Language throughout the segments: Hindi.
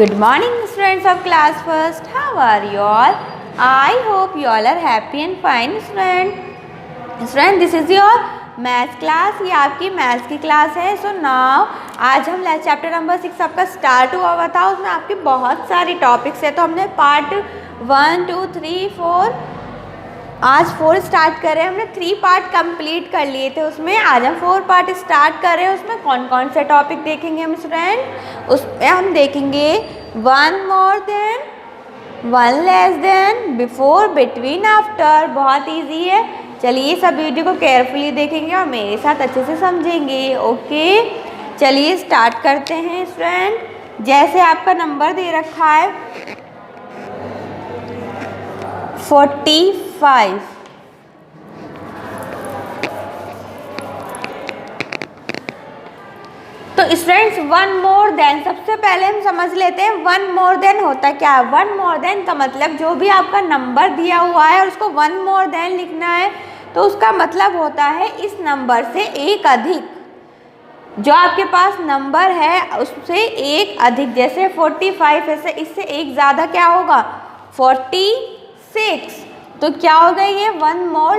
Good morning students of class first. How are you all? I hope you all are happy and fine student. This is your maths class. ये आपकी मैथ्स की क्लास है. सो नाउ आज हम चैप्टर नंबर 6 आपका स्टार्ट हुआ था. उसमें आपके बहुत सारी टॉपिक्स है. तो हमने पार्ट 1, 2, 3, 4 आज 4 स्टार्ट कर रहे हैं. हमने 3 पार्ट कंप्लीट कर लिए थे. उसमें आज हम 4 पार्ट स्टार्ट कर रहे हैं. उसमें कौन कौन से टॉपिक देखेंगे हम स्टूडेंट? उसमें हम देखेंगे 1 more than, 1 less than, before, between, after. बहुत इजी है. चलिए सब वीडियो को केयरफुली देखेंगे और मेरे साथ अच्छे से समझेंगे. ओके चलिए स्टार्ट करते हैं स्टूडेंट. जैसे आपका नंबर दे रखा है 45. तो स्टूडेंट्स 1 मोर देन, सबसे पहले हम समझ लेते हैं 1 मोर देन होता क्या है. 1 मोर देन का मतलब जो भी आपका नंबर दिया हुआ है और उसको 1 मोर देन लिखना है तो उसका मतलब होता है इस नंबर से एक अधिक. जो आपके पास नंबर है उससे एक अधिक. जैसे 45 है, इससे एक ज़्यादा क्या होगा 46. तो क्या हो गया ये 1 मोर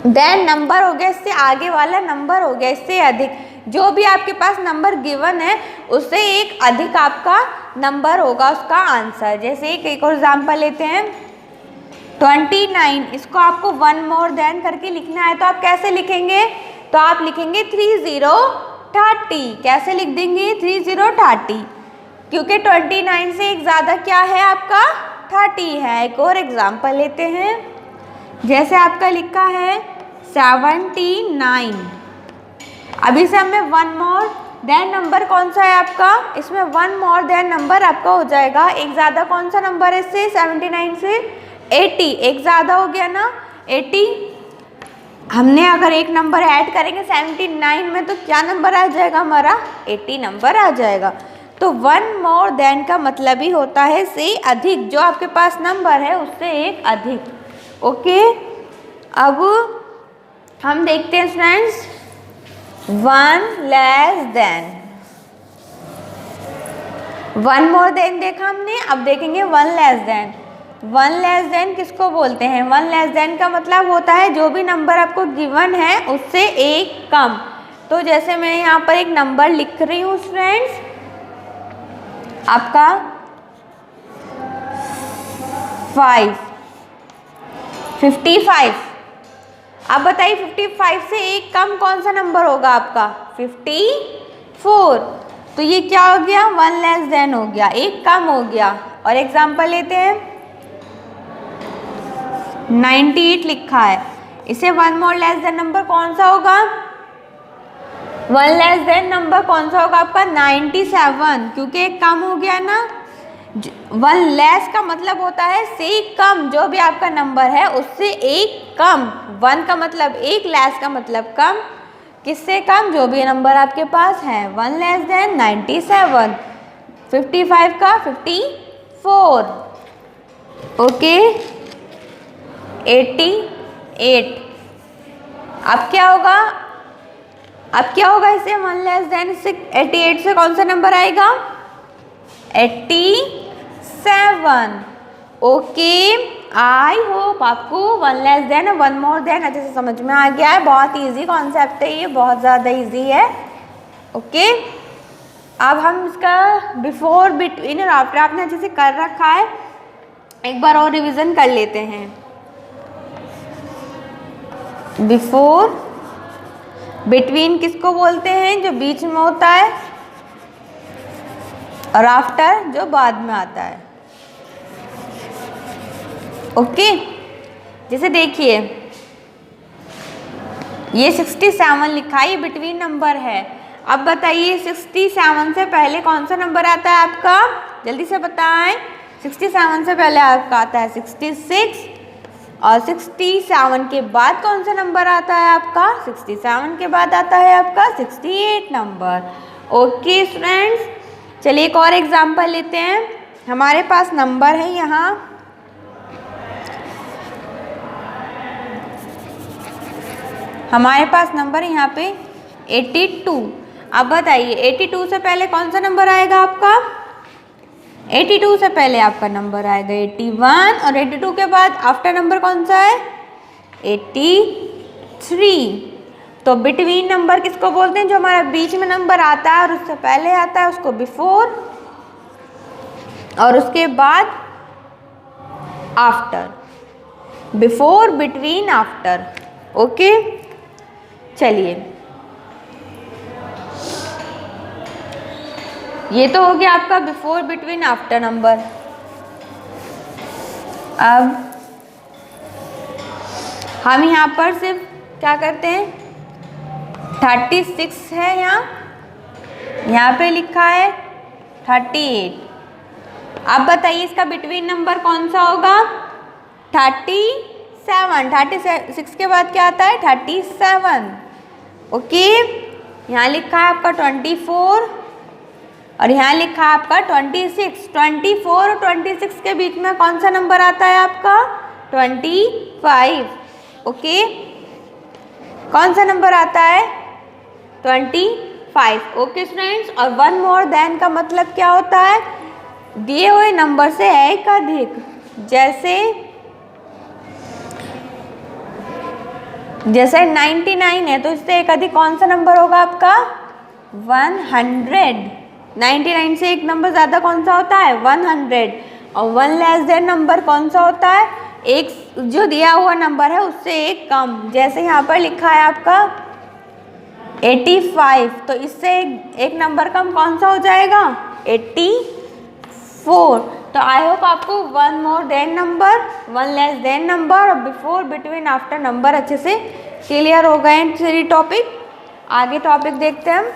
देन नंबर हो गया. इससे आगे वाला नंबर हो गया इससे अधिक. जो भी आपके पास नंबर गिवन है उससे एक अधिक आपका नंबर होगा उसका आंसर. जैसे एक और एग्जाम्पल लेते हैं 29. इसको आपको 1 मोर देन करके लिखना है. तो आप कैसे लिखेंगे? तो आप लिखेंगे 3030. कैसे लिख देंगे 3030? क्योंकि 29 से एक ज़्यादा क्या है आपका 30 है. एक और एग्जाम्पल लेते हैं. जैसे आपका लिखा है 79. अभी से हमें 1 मोर देन नंबर कौन सा है आपका? इसमें 1 मोर देन नंबर आपका हो जाएगा एक ज़्यादा. कौन सा नंबर है इससे 79 से? 80. एक ज़्यादा हो गया ना 80. हमने अगर एक नंबर ऐड करेंगे 79 में तो क्या नंबर आ जाएगा हमारा 80 नंबर आ जाएगा. तो 1 मोर देन का मतलब ही होता है से अधिक. जो आपके पास नंबर है उससे एक अधिक. ओके अब हम देखते हैं students 1 less than. 1 more than देखा हमने. अब देखेंगे 1 लेस देन. 1 लेस देन किसको बोलते हैं? 1 लेस देन का मतलब होता है जो भी नंबर आपको गिवन है उससे एक कम. तो जैसे मैं यहाँ पर एक नंबर लिख रही हूँ स्टूडेंट्स आपका 55. अब बताइए 55 से एक कम कौन सा नंबर होगा आपका 54. तो ये क्या हो गया 1 लेस देन हो गया, एक कम हो गया. और एग्जांपल लेते हैं 98 लिखा है. इसे 1 मोर लेस देन नंबर कौन सा होगा? 1 लेस देन नंबर कौन सा होगा आपका 97. क्योंकि एक कम हो गया ना. 1 लेस का मतलब होता है से कम. जो भी आपका नंबर है उससे एक कम. 1 का मतलब एक, लेस का मतलब कम. किससे कम? जो भी नंबर आपके पास है. 1 लेस देन 97. 55 का 54. ओके 88. अब क्या होगा? अब क्या होगा इसे 1 लेस देन से 88 से कौन सा नंबर आएगा 87. ओके आई होप आपको 1 लेस देन और 1 मोर देन अच्छे से समझ में आ गया है. बहुत इजी कॉन्सेप्ट है ये, बहुत ज़्यादा इजी है. ओके अब हम इसका बिफोर, बिटवीन और आफ्टर आपने अच्छे से कर रखा है. एक बार और रिवीजन कर लेते हैं. बिफोर, बिटवीन किसको बोलते हैं? जो बीच में होता है. और आफ्टर जो बाद में आता है. ओके जैसे देखिए ये 67 लिखा है, ये बिटवीन नंबर है. अब बताइए 67 से पहले कौन सा नंबर आता है आपका? जल्दी से बताएं. 67 से पहले आपका आता है 66. और 67 के बाद कौन सा नंबर आता है आपका? 67 के बाद आता है आपका 68 नंबर. ओके स्टूडेंट्स चलिए एक और एग्जांपल लेते हैं. हमारे पास नंबर है यहाँ यहाँ पे 82. अब बताइए 82 से पहले कौन सा नंबर आएगा आपका 82 से पहले आपका नंबर आएगा 81 और 82 के बाद आफ्टर नंबर कौन सा है 83। तो बिटवीन नंबर किसको बोलते हैं, जो हमारा बीच में नंबर आता है और उससे पहले आता है उसको बिफोर और उसके बाद after, before between after. Okay, चलिए ये तो हो गया आपका बिफोर बिटवीन आफ्टर नंबर। अब हम यहाँ पर सिर्फ क्या करते हैं 36 है, यहाँ पे लिखा है 38। अब बताइए इसका बिटवीन नंबर कौन सा होगा 37। 36 के बाद क्या आता है 37। ओके, यहाँ लिखा है आपका 24 और यहाँ लिखा है आपका 26। 24 और 26 के बीच में कौन सा नंबर आता है आपका 25। ओके, कौन सा नंबर आता है 25। ओके स्टूडेंट्स, और वन मोर देन का मतलब क्या होता है, दिए हुए नंबर से एक अधिक। जैसे 99 है तो इससे एक अधिक कौन सा नंबर होगा आपका 100। 99 से एक नंबर ज़्यादा कौन सा होता है 100। और 1 लेस देन नंबर कौन सा होता है, एक जो दिया हुआ नंबर है उससे एक कम। जैसे यहाँ पर लिखा है आपका 85, तो इससे एक नंबर कम कौन सा हो जाएगा 84। तो आई होप आपको one more than number, one less than number और बिफोर बिटवीन आफ्टर नंबर अच्छे से क्लियर हो गए हैं थ्री टॉपिक। आगे टॉपिक देखते हैं हम।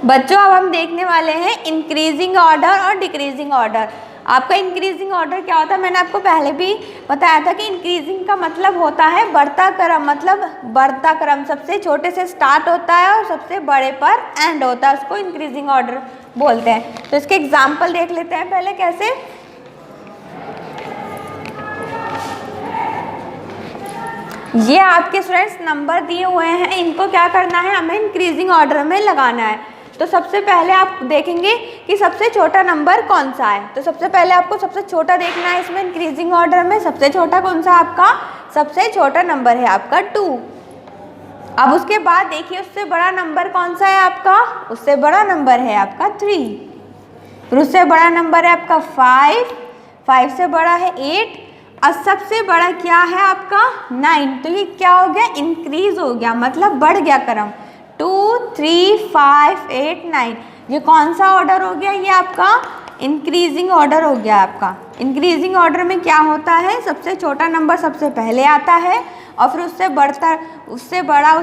बच्चों अब हम देखने वाले हैं इंक्रीजिंग ऑर्डर और डिक्रीजिंग ऑर्डर। आपका इंक्रीजिंग ऑर्डर क्या होता है, मैंने आपको पहले भी बताया था कि इंक्रीजिंग का मतलब होता है बढ़ता क्रम, मतलब बढ़ता क्रम सबसे छोटे से स्टार्ट होता है और सबसे बड़े पर एंड होता है, उसको इंक्रीजिंग ऑर्डर बोलते हैं। तो इसके एग्जाम्पल देख लेते हैं पहले कैसे। ये आपके स्टूडेंट्स नंबर दिए हुए हैं, इनको क्या करना है, हमें इंक्रीजिंग ऑर्डर में लगाना है। तो सबसे पहले आप देखेंगे कि सबसे छोटा नंबर कौन सा है। तो सबसे पहले आपको सबसे छोटा देखना है इसमें इंक्रीजिंग ऑर्डर में। सबसे छोटा कौन सा आपका, सबसे छोटा नंबर है आपका 2। अब उसके बाद देखिए उससे बड़ा नंबर कौन सा है आपका, उससे बड़ा नंबर है आपका 3। फिर उससे बड़ा नंबर है आपका 5, 5 से बड़ा है 8 और सबसे बड़ा क्या है आपका 9। तो ये क्या हो गया, इंक्रीज हो गया, मतलब बढ़ गया क्रम। 2, 3, 5, 8, 9, ये कौन सा ऑर्डर हो गया, ये आपका इंक्रीजिंग ऑर्डर हो गया आपका। इंक्रीजिंग ऑर्डर में क्या होता है, सबसे छोटा नंबर सबसे पहले आता है और फिर उससे बढ़ता, उससे बड़ा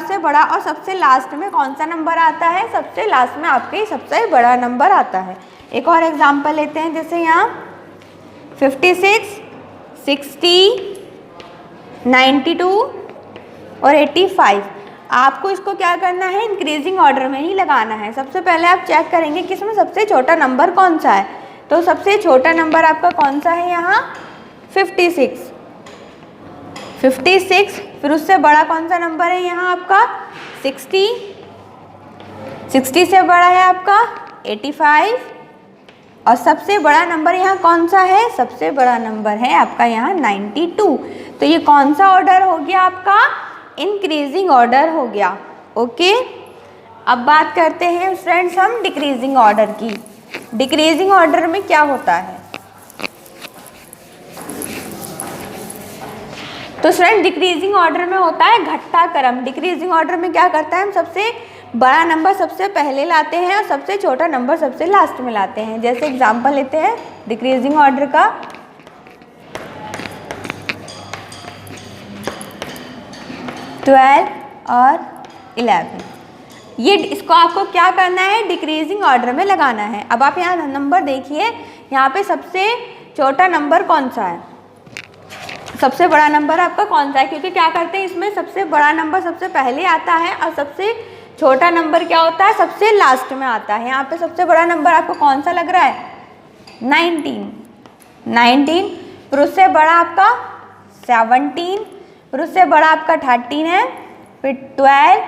और सबसे लास्ट में कौन सा नंबर आता है, सबसे लास्ट में आपके सबसे बड़ा नंबर आता है। एक और एग्जांपल लेते हैं, जैसे यहाँ 56, 60, 92 और 85। आपको इसको क्या करना है, इंक्रीजिंग ऑर्डर में ही लगाना है। सबसे पहले आप चेक करेंगे कि इसमें सबसे छोटा नंबर कौन सा है। तो सबसे छोटा नंबर आपका कौन सा है यहाँ 56। 56, फिर उससे बड़ा कौन सा नंबर है यहाँ आपका 60। 60 से बड़ा है आपका 85 और सबसे बड़ा नंबर यहाँ कौन सा है, सबसे बड़ा नंबर है आपका यहाँ 92। तो ये कौन सा ऑर्डर हो गया आपका, इंक्रीजिंग ऑर्डर हो गया। ओके, अब बात करते हैं फ्रेंड्स हम डिक्रीजिंग ऑर्डर की। डिक्रीजिंग ऑर्डर में क्या होता है, तो फ्रेंड डिक्रीजिंग ऑर्डर में होता है घटता क्रम। डिक्रीजिंग ऑर्डर में क्या करता है, हम सबसे बड़ा नंबर सबसे पहले लाते हैं और सबसे छोटा नंबर सबसे लास्ट में लाते हैं। जैसे एग्जांपल लेते हैं डिक्रीजिंग ऑर्डर का, 12 और 11। ये इसको आपको क्या करना है, डिक्रीजिंग ऑर्डर में लगाना है। अब आप यहाँ नंबर देखिए, यहाँ पे सबसे छोटा नंबर कौन सा है, सबसे बड़ा नंबर आपका कौन सा है, क्योंकि क्या करते हैं इसमें सबसे बड़ा नंबर सबसे पहले आता है और सबसे छोटा नंबर क्या होता है, सबसे लास्ट में आता है। यहाँ पे सबसे बड़ा नंबर आपको कौन सा लग रहा है 19। फिर उससे बड़ा आपका 17, फिर उससे बड़ा आपका 13 है फिर 12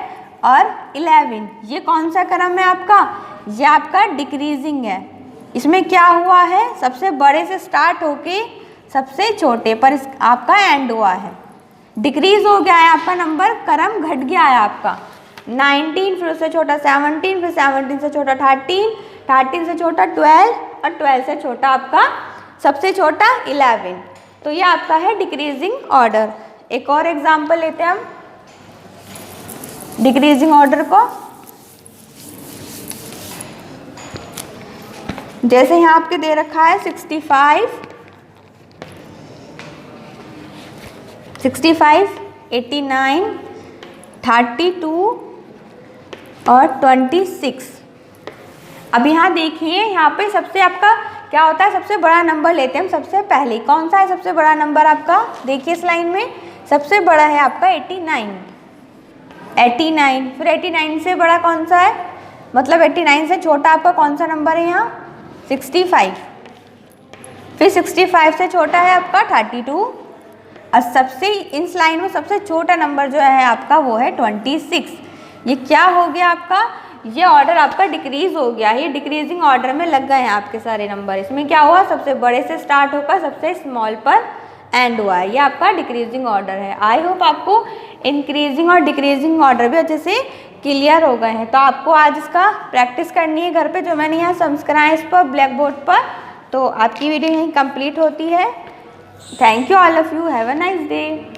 और 11। ये कौन सा क्रम है आपका? ये आपका डिक्रीजिंग है। इसमें क्या हुआ है, सबसे बड़े से स्टार्ट होके सबसे छोटे पर आपका एंड हुआ है, डिक्रीज हो गया है आपका नंबर, क्रम घट गया है आपका। 19, फिर उससे छोटा 17, फिर 17 से छोटा 13, 13 से छोटा 12 और 12 से छोटा आपका सबसे छोटा 11। तो ये आपका है डिक्रीजिंग ऑर्डर। एक और एग्जाम्पल लेते हैं हम डिक्रीजिंग ऑर्डर को। जैसे यहाँ आपके दे रखा है 65, 89, 32 और 26। अब यहाँ देखिए, यहाँ पे सबसे आपका क्या होता है, सबसे बड़ा नंबर लेते हैं हम सबसे पहले। कौन सा है सबसे बड़ा नंबर आपका? देखिए इस लाइन में सबसे बड़ा है आपका 89। फिर 89 से बड़ा कौन सा है, मतलब 89 से छोटा आपका कौन सा नंबर है यहाँ? 65। फिर 65 से छोटा है आपका 32 और सबसे इस लाइन में सबसे छोटा नंबर जो है आपका वो है 26। ये क्या हो गया आपका? ये ऑर्डर आपका डिक्रीज हो गया। ये डिक्रीजिंग ऑर्डर में लग गए हैं आपके सारे नंबर। इसमें क्या हुआ, सबसे बड़े से स्टार्ट होकर सबसे स्मॉल पर एंड हुआ है। ये आपका डिक्रीजिंग ऑर्डर है। आई होप आपको इंक्रीजिंग और डिक्रीजिंग ऑर्डर भी अच्छे से क्लियर हो गए हैं। तो आपको आज इसका प्रैक्टिस करनी है घर पे, जो मैंने यहाँ सम्स कराए इस पर ब्लैक बोर्ड पर। तो आपकी वीडियो यहीं कंप्लीट होती है। Thank you all of you, have a nice day.